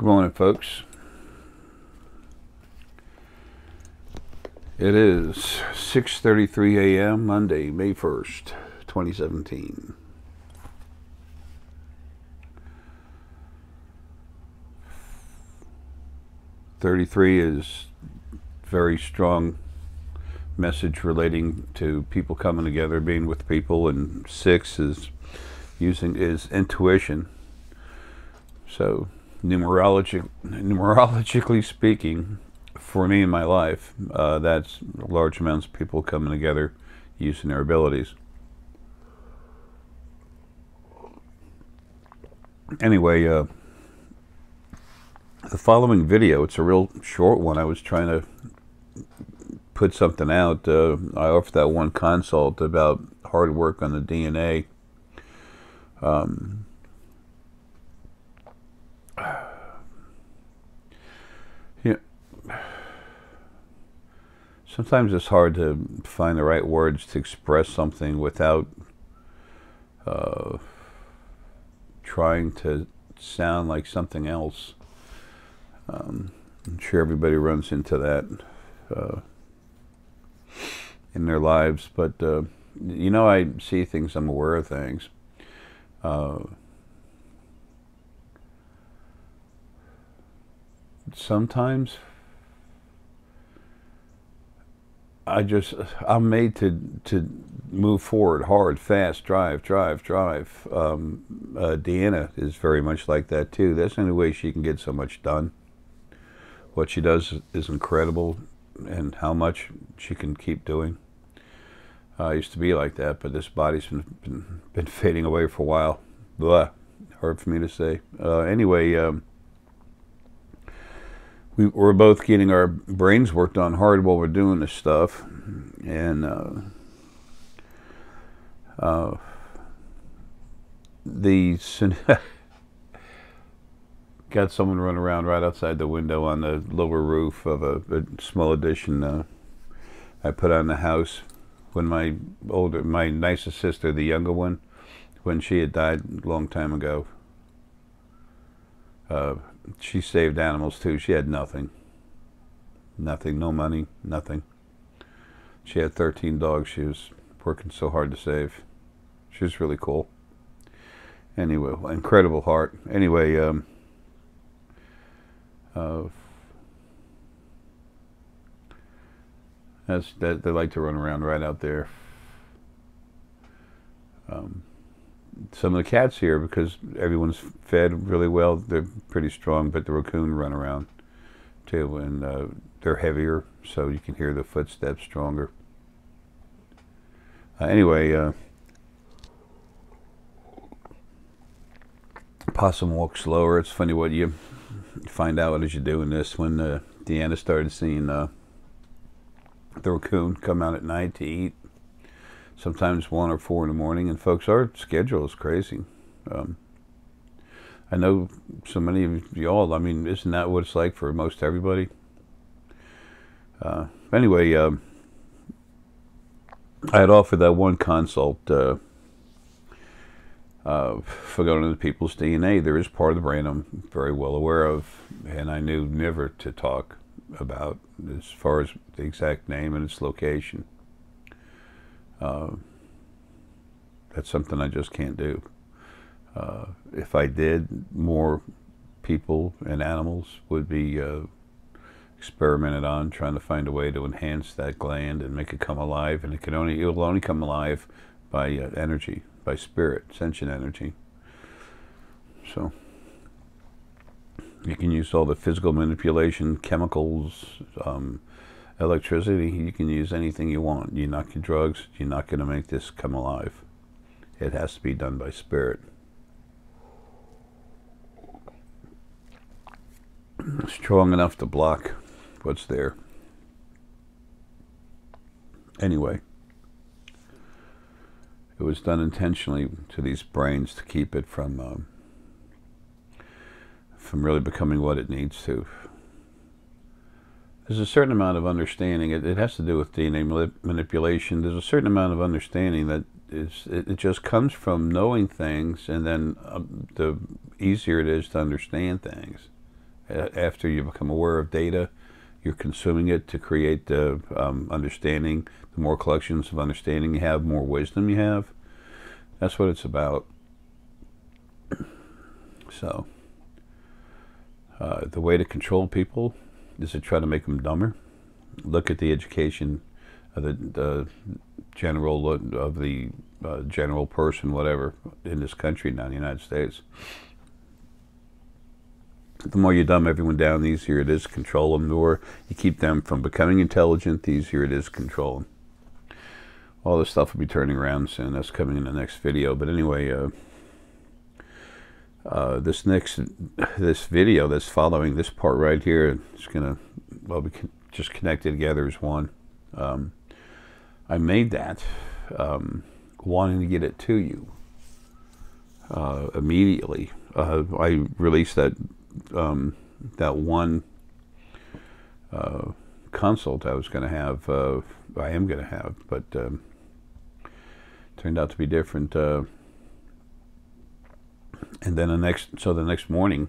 Good morning, folks. It is 6:33 a.m. Monday, May 1st, 2017. '33 is very strong message relating to people coming together, being with people, and 6 is intuition. So numerologically speaking, for me in my life, that's large amounts of people coming together using their abilities. Anyway, the following video, it's a real short one. I was trying to put something out. I offered that one consult about hard work on the DNA. Sometimes it's hard to find the right words to express something without trying to sound like something else. I'm sure everybody runs into that in their lives, but I see things, I'm aware of things. Sometimes I'm made to move forward hard, fast, drive. Deanna is very much like that too. That's the only way she can get so much done. What she does is incredible, and how much she can keep doing. I used to be like that, but this body's been fading away for a while. Blah. Hard for me to say. Anyway, we're both getting our brains worked on hard while we're doing this stuff, and got someone running around right outside the window on the lower roof of a small addition I put on the house when my nicest sister, the younger one, when she had died a long time ago. She saved animals too. She had nothing, no money, nothing. She had 13 dogs she was working so hard to save. She was really cool. Anyway, incredible heart. Anyway, they like to run around right out there. Some of the cats here, because everyone's fed really well, they're pretty strong, but the raccoon run around too, and they're heavier, so you can hear the footsteps stronger. Anyway, possum walks slower. It's funny what you find out as you're doing this. When Deanna started seeing the raccoon come out at night to eat, sometimes 1 or 4 in the morning, and folks, our schedule is crazy. I know so many of y'all, I mean, isn't that what it's like for most everybody? Anyway, I had offered that one consult for going into people's DNA. There is part of the brain I'm very well aware of, and I knew never to talk about as far as the exact name and its location. That's something I just can't do. If I did, more people and animals would be experimented on, trying to find a way to enhance that gland and make it come alive. And it will only come alive by energy, by spirit, sentient energy. So you can use all the physical manipulation, chemicals, electricity. You can use anything you want. You knock your drugs, you're not going to make this come alive. It has to be done by spirit. Strong enough to block what's there. Anyway, it was done intentionally to these brains to keep it from really becoming what it needs to. There's a certain amount of understanding. It has to do with DNA manipulation. There's a certain amount of understanding that it just comes from knowing things, and then the easier it is to understand things. After you become aware of data, you're consuming it to create the understanding. The more collections of understanding you have, more wisdom you have. That's what it's about. So, the way to control people is to try to make them dumber. Look at the education of the general of the general person, whatever, in this country now, in the United States. The more you dumb everyone down, the easier it is to control them. The more you keep them from becoming intelligent, the easier it is to control them. All this stuff will be turning around soon. That's coming in the next video. But anyway, this video that's following this part right here, it's gonna, well, be just connected together as one. I made that wanting to get it to you immediately. I released that that one consult I was going to have, I am going to have, but turned out to be different. And then the next morning,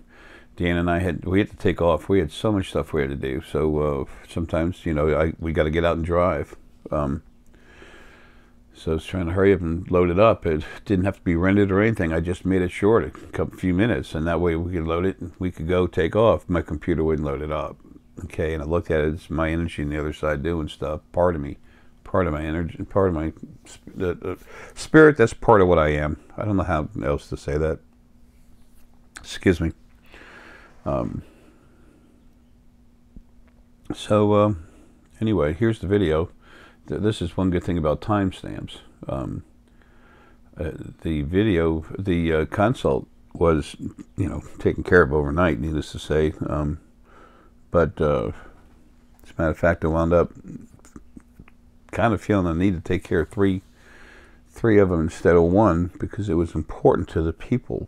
Dan and I we had to take off. We had so much stuff we had to do. So sometimes, you know, we got to get out and drive. So I was trying to hurry up and load it up. It didn't have to be rented or anything. I just made it short, a few minutes, and that way we could load it and we could go take off. My computer wouldn't load it up. Okay, and I looked at it, it's my energy on the other side doing stuff. Part of me, part of my energy, part of my spirit, that's part of what I am. I don't know how else to say that. Excuse me. Anyway, here's the video. This is one good thing about timestamps. The video, the consult was, you know, taken care of overnight, needless to say. But as a matter of fact, I wound up kind of feeling the need to take care of three of them instead of one, because it was important to the people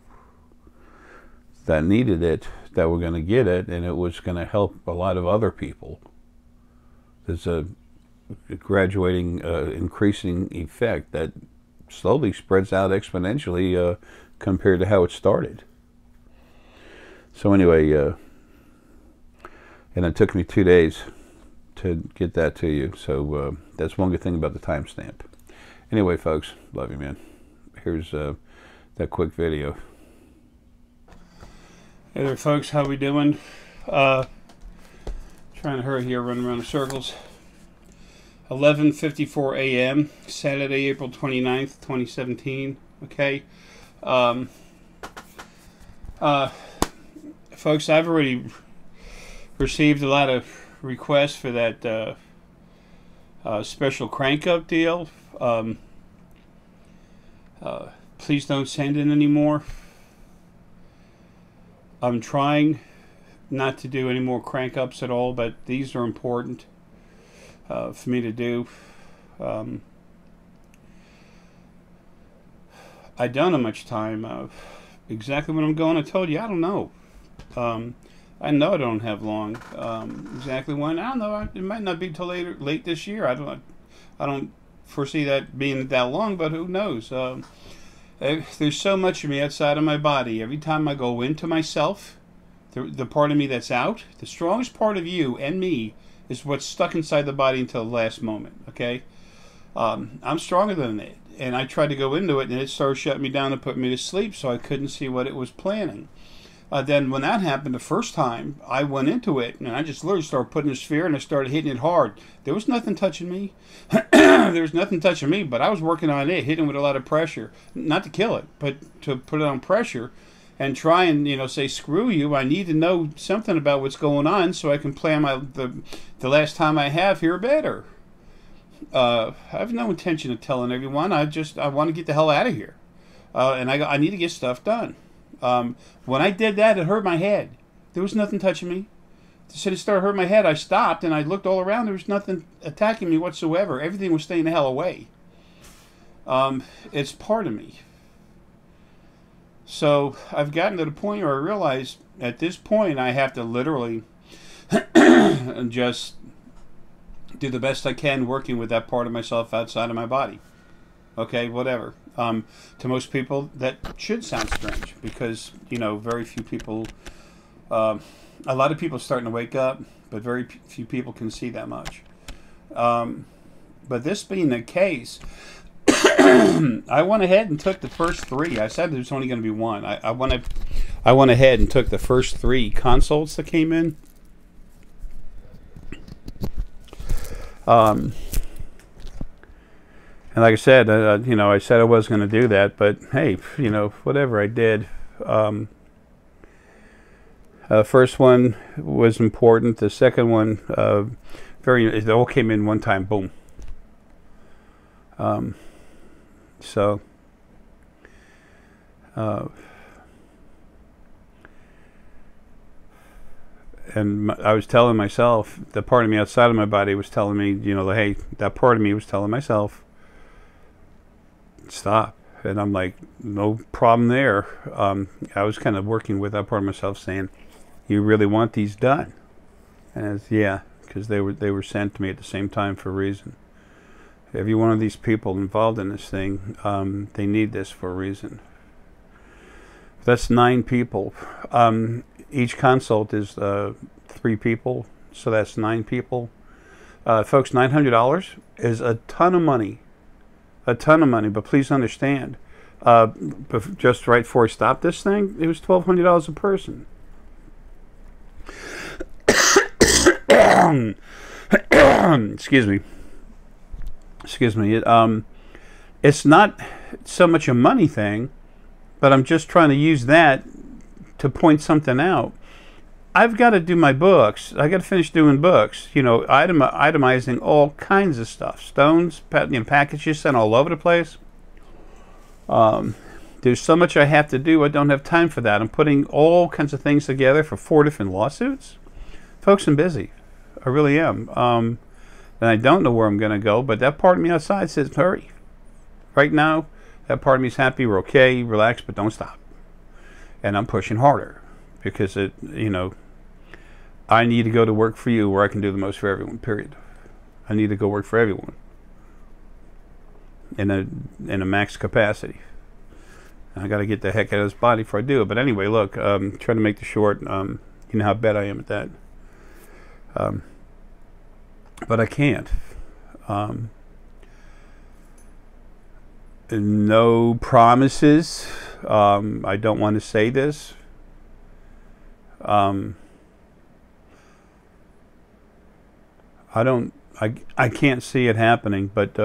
that needed it, that were going to get it, and it was going to help a lot of other people. There's a graduating, increasing effect that slowly spreads out exponentially compared to how it started. So anyway, and it took me 2 days to get that to you. So that's one good thing about the timestamp. Anyway, folks, love you, man. Here's that quick video. Hey there, folks. How we doing? Trying to hurry here, running around in circles. 11:54 a.m. Saturday, April 29th, 2017. Okay. Folks, I've already received a lot of requests for that special crank-up deal. Please don't send it anymore. I'm trying not to do any more crank-ups at all, but these are important for me to do. I don't have much time. Exactly when I'm going, I told you, I don't know. I know I don't have long. Exactly when, I don't know. It might not be till late this year. I don't foresee that being that long, but who knows? There's so much of me outside of my body. Every time I go into myself, the part of me that's out, the strongest part of you and me is what's stuck inside the body until the last moment. Okay, I'm stronger than it, and I tried to go into it, and it started shutting me down and put me to sleep, so I couldn't see what it was planning. Then when that happened the first time, I went into it, and I just literally started putting a sphere, and I started hitting it hard. There was nothing touching me. There was nothing touching me, but I was working on it, hitting with a lot of pressure. Not to kill it, but to put it on pressure and try and, you know, say, screw you. I need to know something about what's going on so I can plan the last time I have here better. I have no intention of telling everyone. I want to get the hell out of here. And I need to get stuff done. When I did that, it hurt my head. There was nothing touching me. As it started hurting my head, I stopped and I looked all around. There was nothing attacking me whatsoever. Everything was staying the hell away. It's part of me. So I've gotten to the point where I realize at this point I have to literally just do the best I can working with that part of myself outside of my body. Okay, whatever. To most people, that should sound strange because, you know, very few people A lot of people are starting to wake up, but very few people can see that much. But this being the case, I went ahead and took the first three. I said there's only going to be one. I went ahead and took the first three consults that came in. And like I said, I said I was going to do that, but hey, whatever I did. First one was important. The second one, it all came in one time. Boom. So, and I was telling myself, the part of me outside of my body was telling me, hey, that part of me was telling myself, stop. And I'm like, no problem there. I was kind of working with that part of myself saying, you really want these done? And yeah, because they were sent to me at the same time for a reason. Every one of these people involved in this thing, they need this for a reason. That's 9 people. Each consult is 3 people, so that's 9 people. Folks, $900 is a ton of money. A ton of money, but please understand, just right before I stopped this thing, it was $1,200 a person. Excuse me. It's not so much a money thing, but I'm just trying to use that to point something out. I've got to do my books. I got to finish doing books. Itemizing all kinds of stuff. Stones, packages sent all over the place. There's so much I have to do. I don't have time for that. I'm putting all kinds of things together for 4 different lawsuits. Folks, I'm busy. I really am. And I don't know where I'm going to go, but that part of me outside says, hurry. Right now, that part of me is happy, we're okay, relax, but don't stop. And I'm pushing harder because I need to go to work for you where I can do the most for everyone, period. I need to go work for everyone in a max capacity. I got to get the heck out of this body before I do it. But anyway, look, trying to make this short. You know how bad I am at that. But I can't. No promises. I don't want to say this. I can't see it happening, but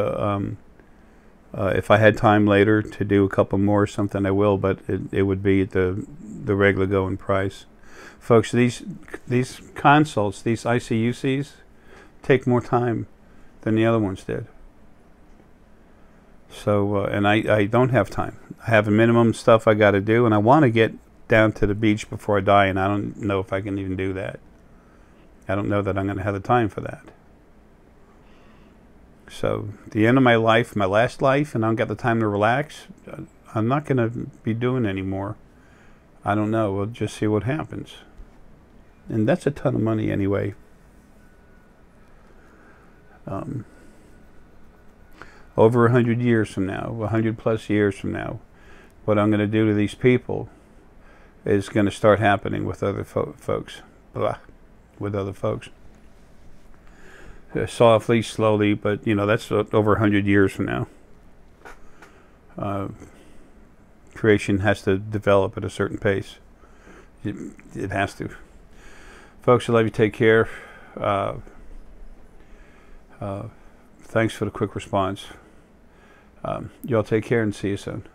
if I had time later to do a couple more or something, I will, but it would be at the regular going price. Folks, these consults, these ICUCs, take more time than the other ones did. So, and I don't have time. I have a minimum stuff I got to do, and I want to get down to the beach before I die, and I don't know if I can even do that. I don't know that I'm going to have the time for that. So, the end of my life, my last life, and I don't got the time to relax, I'm not going to be doing anymore. I don't know. We'll just see what happens. And that's a ton of money anyway. Over 100 years from now, 100 plus years from now, what I'm going to do to these people is going to start happening with other folks. Blah, with other folks. Softly, slowly, but that's over 100 years from now. Creation has to develop at a certain pace. It has to. Folks, I love you. Take care. Thanks for the quick response. Y'all take care and see you soon.